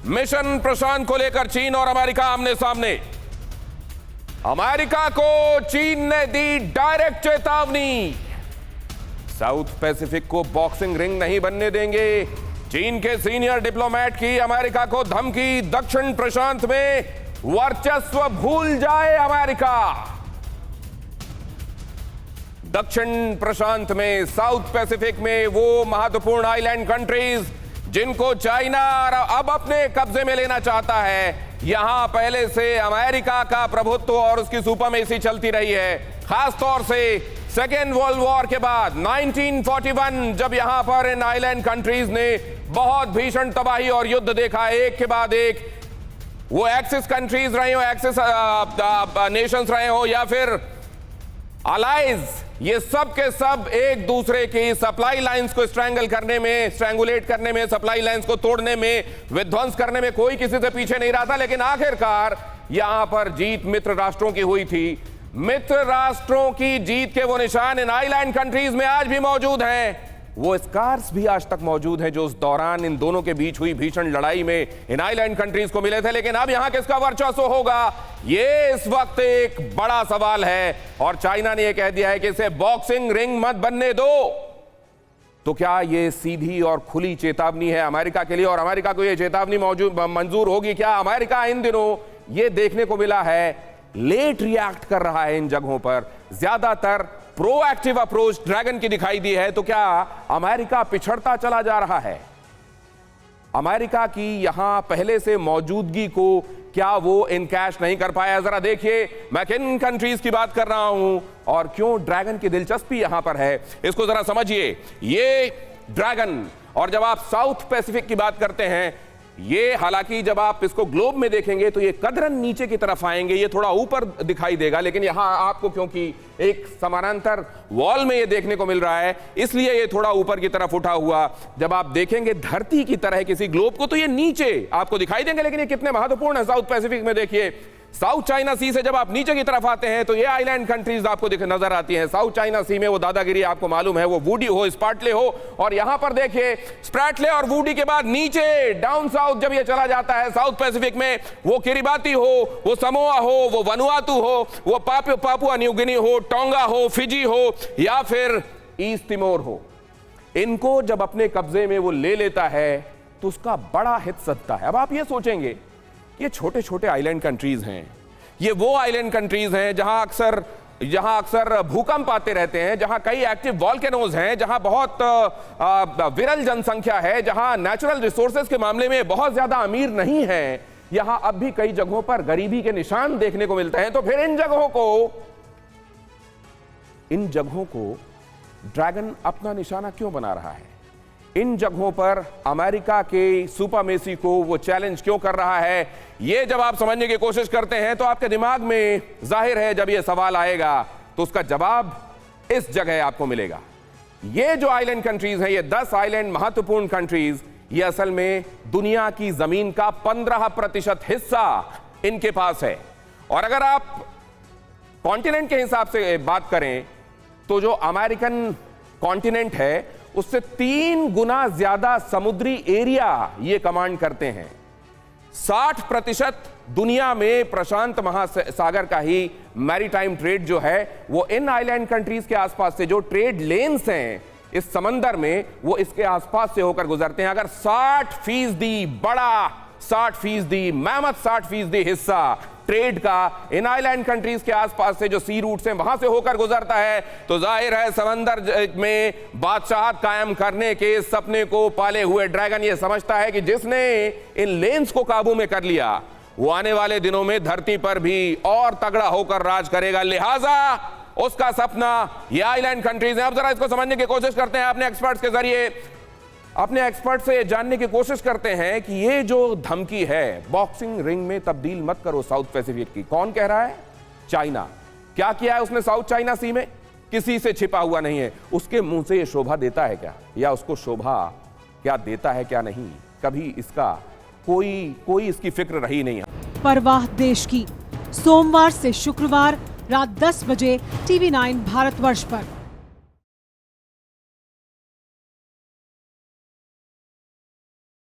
Mission प्रशांत को लेकर चीन और अमेरिका आमने सामने। अमेरिका को चीन ने दी डायरेक्ट चेतावनी, साउथ पैसिफिक को बॉक्सिंग रिंग नहीं बनने देंगे। चीन के सीनियर डिप्लोमेट की अमेरिका को धमकी, दक्षिण प्रशांत में वर्चस्व भूल जाए अमेरिका। दक्षिण प्रशांत में, साउथ पैसिफिक में वो महत्वपूर्ण आइलैंड कंट्रीज जिनको चाइना अब अपने कब्जे में लेना चाहता है, यहां पहले से अमेरिका का प्रभुत्व और उसकी सुपरमेसी चलती रही है। खासतौर से सेकेंड वर्ल्ड वॉर के बाद 1941 जब यहां पर इन आइलैंड कंट्रीज ने बहुत भीषण तबाही और युद्ध देखा, एक के बाद एक, वो एक्सिस कंट्रीज रहे हो, एक्सिस नेशंस रहे हो या फिर अलाइज, ये सब के सब एक दूसरे की सप्लाई लाइंस को स्ट्रैंगुलेट करने में, सप्लाई लाइंस को तोड़ने में, विध्वंस करने में कोई किसी से पीछे नहीं रहा था। लेकिन आखिरकार यहां पर जीत मित्र राष्ट्रों की हुई थी। मित्र राष्ट्रों की जीत के वो निशान इन आइलैंड कंट्रीज में आज भी मौजूद हैं। वो स्कार्स भी आज तक मौजूद हैं जो उस दौरान इन दोनों के बीच हुई भीषण लड़ाई में इन आइलैंड कंट्रीज को मिले थे। लेकिन अब यहां किसका वर्चस्व होगा, ये इस वक्त एक बड़ा सवाल है। और चाइना ने यह कह दिया है कि इसे बॉक्सिंग रिंग मत बनने दो। तो क्या ये सीधी और खुली चेतावनी है अमेरिका के लिए, और अमेरिका को यह चेतावनी मंजूर होगी क्या? अमेरिका इन दिनों यह देखने को मिला है लेट रिएक्ट कर रहा है इन जगहों पर, ज्यादातर प्रोएक्टिव अप्रोच ड्रैगन की दिखाई दी है। तो क्या अमेरिका पिछड़ता चला जा रहा है? अमेरिका की यहां पहले से मौजूदगी को क्या वो इनकैश नहीं कर पाया? जरा देखिए मैं किन कंट्रीज की बात कर रहा हूं और क्यों ड्रैगन की दिलचस्पी यहां पर है, इसको जरा समझिए। ये ड्रैगन, और जब आप साउथ पैसिफिक की बात करते हैं, ये हालांकि जब आप इसको ग्लोब में देखेंगे तो ये कदरन नीचे की तरफ आएंगे, ये थोड़ा ऊपर दिखाई देगा, लेकिन यहां आपको क्योंकि एक समानांतर वॉल में ये देखने को मिल रहा है, इसलिए ये थोड़ा ऊपर की तरफ उठा हुआ। जब आप देखेंगे धरती की तरह किसी ग्लोब को तो ये नीचे आपको दिखाई देंगे। लेकिन ये कितने महत्वपूर्ण है साउथ पैसिफिक में, देखिए साउथ चाइना सी से जब आप नीचे की तरफ आते हैं तो ये आइलैंड कंट्रीज आपको नजर आती हैं। साउथ चाइना सी में वो दादागिरी आपको मालूम है, वो वुडी हो, स्पार्टले हो, और यहां पर देखिए स्प्रैटले और वुडी के बाद नीचे डाउन साउथ जब ये चला जाता है साउथ पैसिफिक में, वो किरिबाती हो, वो समोआ हो, वो वनुआतु हो, वो पापुआ न्यू गिनी हो, टोंगा हो, फिजी हो, या फिर ईस्ट तिमोर हो, इनको जब अपने कब्जे में वो ले लेता है तो उसका बड़ा हित सदता है। अब आप ये सोचेंगे ये छोटे छोटे आइलैंड कंट्रीज हैं, ये वो आइलैंड कंट्रीज हैं जहां अक्सर भूकंप आते रहते हैं, जहां कई एक्टिव वॉल्केनोज हैं, जहां बहुत विरल जनसंख्या है, जहां नेचुरल रिसोर्सेज के मामले में बहुत ज्यादा अमीर नहीं है, यहां अब भी कई जगहों पर गरीबी के निशान देखने को मिलते हैं। तो फिर इन जगहों को ड्रैगन अपना निशाना क्यों बना रहा है? इन जगहों पर अमेरिका के सुपरमेसी को वो चैलेंज क्यों कर रहा है? ये जब आप समझने की कोशिश करते हैं तो आपके दिमाग में जाहिर है जब ये सवाल आएगा तो उसका जवाब इस जगह आपको मिलेगा। ये जो आइलैंड कंट्रीज हैं, ये 10 आइलैंड महत्वपूर्ण कंट्रीज, ये असल में दुनिया की जमीन का 15% हिस्सा इनके पास है। और अगर आप कॉन्टिनेंट के हिसाब से बात करें तो जो अमेरिकन कॉन्टिनेंट है उससे 3 गुना ज्यादा समुद्री एरिया ये कमांड करते हैं। 60% दुनिया में प्रशांत महासागर का ही मैरीटाइम ट्रेड जो है वो इन आइलैंड कंट्रीज के आसपास से, जो ट्रेड लेन्स हैं इस समंदर में, वो इसके आसपास से होकर गुजरते हैं। अगर 60% बड़ा 60% मेहमत 60% हिस्सा ट्रेड का इन आइलैंड कंट्रीज के आसपास से जो सी रूट से वहां से होकर गुजरता है, तो जाहिर है समंदर में बादशाहत कायम करने के सपने को पाले हुए ड्रैगन ये समझता है कि जिसने इन लेन्स को काबू में कर लिया वो आने वाले दिनों में धरती पर भी और तगड़ा होकर राज करेगा। लिहाजा उसका सपना ये आइलैंड कंट्रीज है। अब जरा इसको समझने की कोशिश करते हैं, अपने एक्सपर्ट्स के जरिए अपने एक्सपर्ट से जानने की कोशिश करते हैं कि ये जो धमकी है बॉक्सिंग रिंग में तब्दील मत करो साउथ पैसिफिक की, कौन कह रहा है? चाइना। क्या किया है उसने साउथ चाइना सी में? किसी से छिपा हुआ नहीं है। उसके मुंह से ये शोभा देता है क्या, या उसको शोभा क्या देता है क्या नहीं, कभी इसका कोई इसकी फिक्र रही नहीं है। परवाह देश की, सोमवार से शुक्रवार रात 10 बजे TV9 भारतवर्ष पर।